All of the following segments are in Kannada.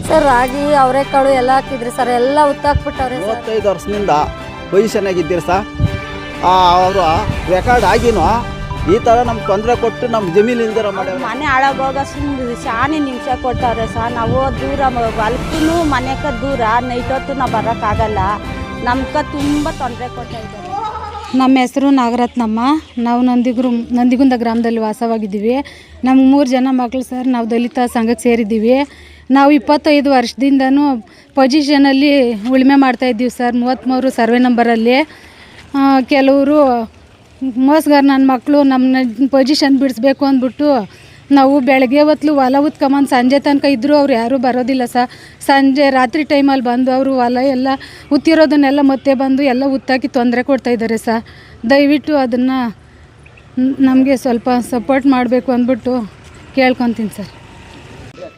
ಸರ್ ರಾಗಿ ಅವರೆಕಾಳು ಎಲ್ಲ ಹಾಕಿದ್ರಿ ಸರ್, ಎಲ್ಲ ಉತ್ತಾಕ್ಬಿಟ್ಟವ್ರೆ. 35 ವರ್ಷದಿಂದ ಪೊಸಿಷನ್ ಆಗಿದ್ದೀರಿ ಸರ್. ಅವರು ರೆಕಾರ್ಡ್ ಆಗಿನೂ ಈ ಥರ ನಮ್ಗೆ ತೊಂದರೆ ಕೊಟ್ಟು ನಮ್ಮ ಜಮೀನಿಂದ ಮಾಡಿ ಮನೆ ಹಾಳಾಗೋಗ ಶಾನೆ ನಿಮಿಷ ಕೊಡ್ತಾವ್ರೆ ಸರ್. ನಾವು ದೂರ ಹೊಲಕ್ಕೂ ಮನೆಗೆ ದೂರ, ನೈಟ್ ಹೊತ್ತು ನಾವು ಬರೋಕ್ಕಾಗಲ್ಲ. ನಮ್ಗೆ ತುಂಬ ತೊಂದರೆ ಕೊಡ್ತಾ ಇದ್ದಾರೆ. ನಮ್ಮ ಹೆಸರು ನಾಗರತ್ನಮ್ಮ. ನಾವು ನಂದಿಗುಂದ ಗ್ರಾಮದಲ್ಲಿ ವಾಸವಾಗಿದ್ದೀವಿ. ನಮ್ಗೆ 3 ಜನ ಮಕ್ಕಳು ಸರ್. ನಾವು ದಲಿತ ಸಂಘಕ್ಕೆ ಸೇರಿದ್ದೀವಿ. ನಾವು 25 ವರ್ಷದಿಂದನೂ ಪೊಸಿಷನಲ್ಲಿ ಉಳುಮೆ ಮಾಡ್ತಾಯಿದ್ದೀವಿ ಸರ್. 33 ಸರ್ವೆ ನಂಬರಲ್ಲಿ. ಕೆಲವರು ಮೋಸ್ಗಾರ ನನ್ನ ಮಕ್ಕಳು ನಮ್ಮ ಪೊಸಿಷನ್ ಬಿಡಿಸ್ಬೇಕು ಅಂದ್ಬಿಟ್ಟು ನಾವು ಬೆಳಗ್ಗೆ ಹೊತ್ತು ಹೊಲ ಉತ್ಕೊಂಬಂದು ಸಂಜೆ ತನಕ ಇದ್ದರೂ ಅವ್ರು ಯಾರೂ ಬರೋದಿಲ್ಲ ಸರ್. ಸಂಜೆ ರಾತ್ರಿ ಟೈಮಲ್ಲಿ ಬಂದು ಅವರು ಹೊಲ ಎಲ್ಲ ಉತ್ತಿರೋದನ್ನೆಲ್ಲ ಮತ್ತೆ ಬಂದು ಎಲ್ಲ ಉತ್ತಾಕಿ ತೊಂದರೆ ಕೊಡ್ತಾಯಿದ್ದಾರೆ ಸರ್. ದಯವಿಟ್ಟು ಅದನ್ನು ನಮಗೆ ಸ್ವಲ್ಪ ಸಪೋರ್ಟ್ ಮಾಡಬೇಕು ಅಂದ್ಬಿಟ್ಟು ಕೇಳ್ಕೊತೀನಿ ಸರ್.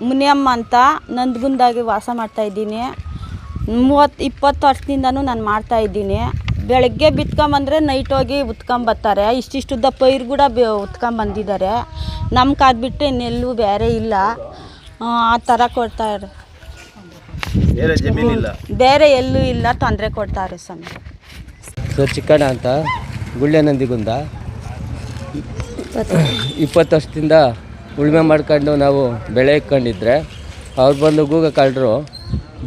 ಮುನಿಯಮ್ಮ ಅಂತ ನಂದಗುಂದಾಗಿ ವಾಸ ಮಾಡ್ತಾಯಿದ್ದೀನಿ. 20 ವರ್ಷದಿಂದನೂ ನಾನು ಮಾಡ್ತಾಯಿದ್ದೀನಿ. ಬೆಳಗ್ಗೆ ಬಿತ್ಕೊಂಬಂದರೆ ನೈಟ್ ಹೋಗಿ ಉತ್ಕೊಂಬರ್ತಾರೆ. ಇಷ್ಟಿಷ್ಟುದ್ದ ಪೈರು ಕೂಡ ಉತ್ಕೊಂಬಂದಿದ್ದಾರೆ. ನಮ್ಮ ಕಾದ್ಬಿಟ್ಟು ಇನ್ನೆಲ್ಲೂ ಬೇರೆ ಇಲ್ಲ. ಆ ಥರ ಕೊಡ್ತಾರೆ, ಬೇರೆ ಎಲ್ಲೂ ಇಲ್ಲ, ತೊಂದರೆ ಕೊಡ್ತಾರೆ ಸರ್. ಸರ್ ಚಿಕ್ಕಣ್ಣ ಅಂತ, ಗುಳ್ಳೆ ನಂದಿಗುಂದ. 20 ವರ್ಷದಿಂದ ಉಳುಮೆ ಮಾಡ್ಕೊಂಡು ನಾವು ಬೆಳೆ ಇಟ್ಕೊಂಡಿದ್ರೆ ಅವ್ರು ಬಂದು ಗೂಗ ಕಳ್ಳರು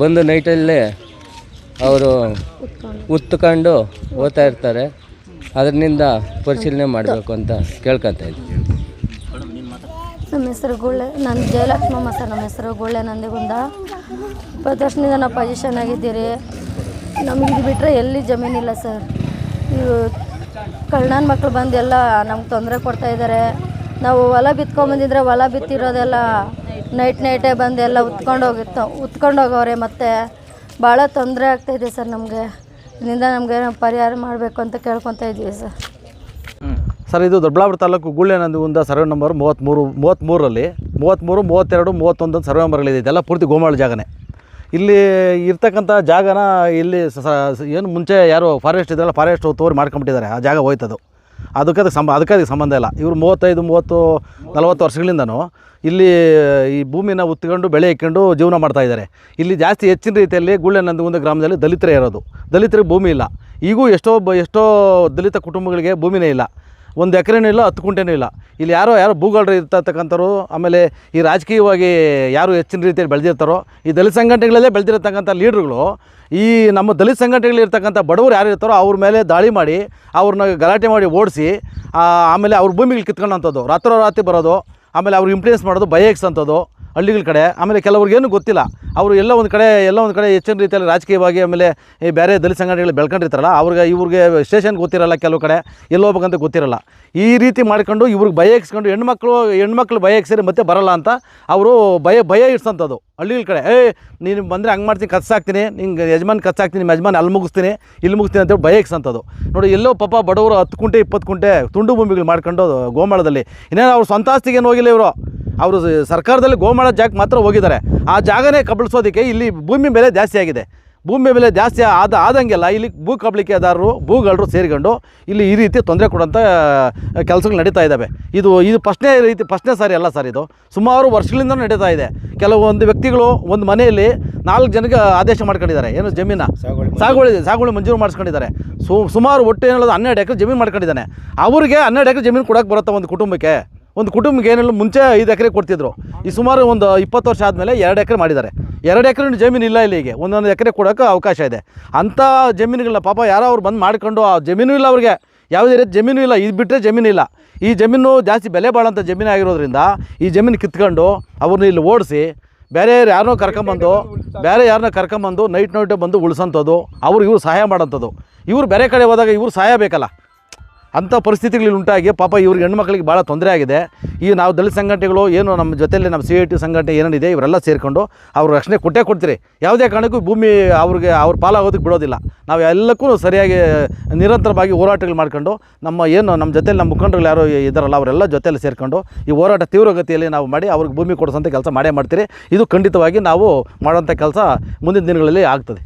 ಬಂದು ನೈಟಲ್ಲೇ ಅವರು ಉತ್ಕೊಂಡು ಓದ್ತಾ ಇರ್ತಾರೆ. ಅದರಿಂದ ಪರಿಶೀಲನೆ ಮಾಡಬೇಕು ಅಂತ ಕೇಳ್ಕೊತಾ ಇದ್ದೀವಿ. ನಮ್ಮ ಹೆಸರು ಗುಳ್ಳೆ, ನಾನು ಜಯಲಕ್ಷ್ಮಮ್ಮ ಸರ್. ನಮ್ಮ ಹೆಸರು ಗುಳ್ಳೆ ನಂದಿಗುಂದ. 20 ವರ್ಷದಿಂದ ನಾವು ಪೊಸಿಷನ್ ಆಗಿದ್ದೀರಿ. ನಮಗೆ ಇದು ಬಿಟ್ಟರೆ ಎಲ್ಲಿ ಜಮೀನಿಲ್ಲ ಸರ್. ಇವು ಕಳ್ಳನ ಮಕ್ಕಳು ಬಂದು ಎಲ್ಲ ನಮ್ಗೆ ತೊಂದರೆ ಕೊಡ್ತಾಯಿದ್ದಾರೆ. ನಾವು ಹೊಲ ಬಿತ್ಕೊಂಬಂದಿದ್ರೆ ಹೊಲ ಬಿತ್ತಿರೋದೆಲ್ಲ ನೈಟೇ ಬಂದು ಎಲ್ಲ ಉತ್ಕೊಂಡು ಹೋಗೋರೆ. ಮತ್ತು ಭಾಳ ತೊಂದರೆ ಆಗ್ತಾಯಿದೆ ಸರ್ ನಮಗೆ. ಇದರಿಂದ ನಮಗೆ ಪರಿಹಾರ ಮಾಡಬೇಕು ಅಂತ ಕೇಳ್ಕೊತಾ ಇದ್ದೀವಿ ಸರ್. ಸರ್, ಇದು ದೊಡ್ಡಬಳ್ಳಾಪುರ ತಾಲೂಕು ಗುಳ್ಳೆ ನಂದಿಗುಂದ ಸರ್ವೆ ನಂಬರ್ 33ರಲ್ಲಿ 33, 32, 31 ಸರ್ವೆ ನಂಬರ್ಗಳಿದೆ. ಇದೆಲ್ಲ ಪೂರ್ತಿ ಗೋಮಾಳ ಜಾಗನೇ. ಇಲ್ಲಿ ಇರ್ತಕ್ಕಂಥ ಜಾಗನ ಇಲ್ಲಿ ಏನು ಮುಂಚೆ ಯಾರು ಫಾರೆಸ್ಟ್ ಇದ್ರಲ್ಲ, ಫಾರೆಸ್ಟ್ ತೋರಿ ಮಾಡ್ಕೊಂಬಿಟ್ಟಿದ್ದಾರೆ. ಆ ಜಾಗ ಹೋಯ್ತದು. ಅದಕ್ಕೆ ಸಂಬಂಧ ಇಲ್ಲ. ಇವರು 35, 30, 40 ವರ್ಷಗಳಿಂದನೂ ಇಲ್ಲಿ ಈ ಭೂಮಿನ ಉತ್ಕೊಂಡು ಬೆಳೆ ಇಕ್ಕೊಂಡು ಜೀವನ ಮಾಡ್ತಾಯಿದ್ದಾರೆ. ಇಲ್ಲಿ ಜಾಸ್ತಿ ಹೆಚ್ಚಿನ ರೀತಿಯಲ್ಲಿ ಗುಳ್ಳೆ ನಂದಿಗುಂದ ಗ್ರಾಮದಲ್ಲಿ ದಲಿತರೇ ಇರೋದು. ದಲಿತರಿಗೆ ಭೂಮಿ ಇಲ್ಲ. ಈಗೂ ಎಷ್ಟೋ ದಲಿತ ಕುಟುಂಬಗಳಿಗೆ ಭೂಮಿನೇ ಇಲ್ಲ. 1 ಎಕರೆನೂ ಇಲ್ಲ, 10 ಗುಂಟೆನೂ ಇಲ್ಲ. ಇಲ್ಲಿ ಯಾರೋ ಭೂಗಳರು ಇರ್ತಕ್ಕಂಥವ್ರು, ಆಮೇಲೆ ಈ ರಾಜಕೀಯವಾಗಿ ಯಾರು ಹೆಚ್ಚಿನ ರೀತಿಯಲ್ಲಿ ಬೆಳೆದಿರ್ತಾರೋ, ಈ ದಲಿತ ಸಂಘಟನೆಗಳಲ್ಲೇ ಬೆಳೆದಿರ್ತಕ್ಕಂಥ ಲೀಡ್ರುಗಳು ಈ ನಮ್ಮ ದಲಿತ ಸಂಘಟನೆಗಳಿರ್ತಕ್ಕಂಥ ಬಡವರು ಯಾರು ಇರ್ತಾರೋ ಅವ್ರ ಮೇಲೆ ದಾಳಿ ಮಾಡಿ ಅವ್ರನ್ನ ಗಲಾಟೆ ಮಾಡಿ ಓಡಿಸಿ ಆಮೇಲೆ ಅವ್ರ ಭೂಮಿಗಳು ಕಿತ್ಕೊಳ್ಳೋಂಥದ್ದು, ರಾತ್ರಿ ಬರೋದು, ಆಮೇಲೆ ಅವ್ರಿಗೆ ಇಂಪ್ಲೂಯೆನ್ಸ್ ಮಾಡೋದು, ಬೈಕ್ಸಂಥದ್ದು ಹಳ್ಳಿಗಳ ಕಡೆ. ಆಮೇಲೆ ಕೆಲವ್ರಿಗೇನು ಗೊತ್ತಿಲ್ಲ, ಅವರು ಎಲ್ಲ ಒಂದು ಕಡೆ ಹೆಚ್ಚಿನ ರೀತಿಯಲ್ಲಿ ರಾಜಕೀಯವಾಗಿ ಆಮೇಲೆ ಈ ಬೇರೆ ದಲಿತ ಸಂಘಟನೆಗಳು ಬೆಳ್ಕೊಂಡಿರ್ತಾರಲ್ಲ, ಇವ್ರಿಗೆ ಸ್ಟೇಷನ್ಗೆ ಗೊತ್ತಿರಲ್ಲ, ಕೆಲವು ಕಡೆ ಎಲ್ಲಿ ಹೋಗ್ಬೇಕಂತ ಗೊತ್ತಿರಲ್ಲ. ಈ ರೀತಿ ಮಾಡ್ಕೊಂಡು ಇವ್ರಿಗೆ ಬೈಕ್ಸ್ಕೊಂಡು ಹೆಣ್ಮಕ್ಳು ಬೈಕ್ಸೇರಿ ಮತ್ತೆ ಬರಲ್ಲ ಅಂತ ಅವರು ಭಯ ಇಡ್ಸೋಂಥದ್ದು ಹಳ್ಳಿಗಳ ಕಡೆ. ನೀನು ಬಂದರೆ ಹಂಗೆ ಮಾಡ್ತೀನಿ, ಕತ್ಸಾಕ್ತೀನಿ, ನಿಂಗೆ ಯಜಮಾನ್ ಕತ್ಸಾಕ್ತೀನಿ, ನಿಮ್ಮ ಯಜಮಾನ್ ಅಲ್ಲಿ ಮುಗಿಸ್ತೀನಿ ಅಂತೇಳಿ ಬೈಕ್ಸಂಥದ್ದು ನೋಡಿ. ಎಲ್ಲೋ ಪಾಪ ಬಡವರು 10 ಗುಂಟೆ 20 ಗುಂಟೆ ತುಂಡು ಭೂಮಿಗಳು ಮಾಡ್ಕೊಂಡು ಗೋಮಾಳದಲ್ಲಿ ಇನ್ನೇನು ಅವ್ರು ಸ್ವಂತ ಆಸ್ತಿಗೇನು ಹೋಗಿಲ್ಲ. ಅವರು ಸರ್ಕಾರದಲ್ಲಿ ಗೋಮಾಳ ಜಾಗಕ್ಕೆ ಮಾತ್ರ ಹೋಗಿದ್ದಾರೆ. ಆ ಜಾಗನೇ ಕಬಳಿಸೋದಕ್ಕೆ ಇಲ್ಲಿ ಭೂಮಿ ಬೆಲೆ ಜಾಸ್ತಿ ಆಗಿದೆ. ಭೂಮಿ ಬೆಲೆ ಜಾಸ್ತಿ ಆದಂಗೆಲ್ಲ ಇಲ್ಲಿ ಭೂ ಕಬಳಿಕೆದಾರರು, ಭೂಗಳರು ಸೇರಿಕೊಂಡು ಇಲ್ಲಿ ಈ ರೀತಿ ತೊಂದರೆ ಕೊಡೋಂಥ ಕೆಲಸಗಳು ನಡೀತಾ ಇದ್ದಾವೆ. ಇದು ಫಸ್ಟ್ನೇ ಸಾರಿ ಅಲ್ಲ ಸರ್. ಇದು ಸುಮಾರು ವರ್ಷಗಳಿಂದ ನಡೀತಾ ಇದೆ. ಕೆಲವೊಂದು ವ್ಯಕ್ತಿಗಳು ಒಂದು ಮನೆಯಲ್ಲಿ 4 ಜನಕ್ಕೆ ಆದೇಶ ಮಾಡ್ಕೊಂಡಿದ್ದಾರೆ. ಏನು ಜಮೀನ ಸಾಗುವಳಿ ಮಂಜೂರು ಮಾಡಿಸ್ಕೊಂಡಿದ್ದಾರೆ. ಸುಮಾರು ಒಟ್ಟು ಏನಿಲ್ಲ 12 ಎಕರೆ ಜಮೀನು ಮಾಡ್ಕೊಂಡಿದ್ದಾನೆ. ಅವ್ರಿಗೆ 12 ಎಕರೆ ಜಮೀನು ಕೊಡೋಕ್ಕೆ ಬರುತ್ತಾ ಒಂದು ಕುಟುಂಬಕ್ಕೆ ಏನೆಲ್ಲ ಮುಂಚೆ 5 ಎಕರೆ ಕೊಡ್ತಿದ್ರು. ಈ ಸುಮಾರು ಒಂದು 20 ವರ್ಷ ಆದಮೇಲೆ 2 ಎಕರೆ ಮಾಡಿದ್ದಾರೆ. 2 ಎಕರೆ ಜಮೀನು ಇಲ್ಲ ಇಲ್ಲಿಗೆ, 1 ಎಕರೆ ಕೊಡೋಕ್ಕೆ ಅವಕಾಶ ಇದೆ. ಅಂಥ ಜಮೀನುಗಳನ್ನ ಪಾಪ ಯಾರೋ ಅವ್ರು ಬಂದು ಮಾಡ್ಕೊಂಡು ಆ ಜಮೀನು ಇಲ್ಲ, ಅವ್ರಿಗೆ ಯಾವುದೇ ರೀತಿ ಜಮೀನು ಇಲ್ಲ. ಇದು ಬಿಟ್ಟರೆ ಜಮೀನು ಇಲ್ಲ. ಈ ಜಮೀನು ಜಾಸ್ತಿ ಬೆಲೆ ಬಾಳೋಂಥ ಜಮೀನು ಆಗಿರೋದ್ರಿಂದ ಈ ಜಮೀನು ಕಿತ್ಕೊಂಡು ಅವ್ರನ್ನ ಇಲ್ಲಿ ಓಡಿಸಿ ಬೇರೆ ಯಾರನ್ನೋ ಕರ್ಕೊಂಬಂದು ನೈಟ್ ಬಂದು ಉಳಿಸೋಂಥದ್ದು, ಇವ್ರು ಸಹಾಯ ಮಾಡೋಂಥದ್ದು. ಇವ್ರು ಬೇರೆ ಕಡೆ ಹೋದಾಗ ಇವ್ರು ಸಹಾಯ ಬೇಕಲ್ಲ. ಅಂಥ ಪರಿಸ್ಥಿತಿಗಳು ಉಂಟಾಗಿ ಪಾಪ ಇವ್ರಿಗೆ ಹೆಣ್ಮಕ್ಳಿಗೆ ಭಾಳ ತೊಂದರೆ ಆಗಿದೆ. ಈ ನಾವು ದಲಿತ ಸಂಘಟನೆಗಳು ಏನು ನಮ್ಮ ಜೊತೆಯಲ್ಲಿ ನಮ್ಮ CIT ಸಂಘಟನೆ ಏನೇನಿದೆ ಇವರೆಲ್ಲ ಸೇರಿಕೊಂಡು ಅವ್ರ ರಕ್ಷಣೆ ಕೊಡ್ತೀರಿ. ಯಾವುದೇ ಕಾರಣಕ್ಕೂ ಭೂಮಿ ಅವ್ರ ಪಾಲಾಗೋದಕ್ಕೆ ಬಿಡೋದಿಲ್ಲ. ನಾವು ಎಲ್ಲಕ್ಕೂ ಸರಿಯಾಗಿ ನಿರಂತರವಾಗಿ ಹೋರಾಟಗಳು ಮಾಡ್ಕೊಂಡು ನಮ್ಮ ಜೊತೆಯಲ್ಲಿ ನಮ್ಮ ಮುಖಂಡರುಗಳು ಯಾರು ಇದ್ದಾರಲ್ಲ ಅವರೆಲ್ಲ ಜೊತೆಯಲ್ಲಿ ಸೇರಿಕೊಂಡು ಈ ಹೋರಾಟ ತೀವ್ರಗತಿಯಲ್ಲಿ ನಾವು ಮಾಡಿ ಅವ್ರಿಗೆ ಭೂಮಿ ಕೊಡಿಸೋಂಥ ಕೆಲಸ ಮಾಡೇ ಮಾಡ್ತೀರಿ. ಇದು ಖಂಡಿತವಾಗಿ ನಾವು ಮಾಡೋಂಥ ಕೆಲಸ ಮುಂದಿನ ದಿನಗಳಲ್ಲಿ ಆಗ್ತದೆ.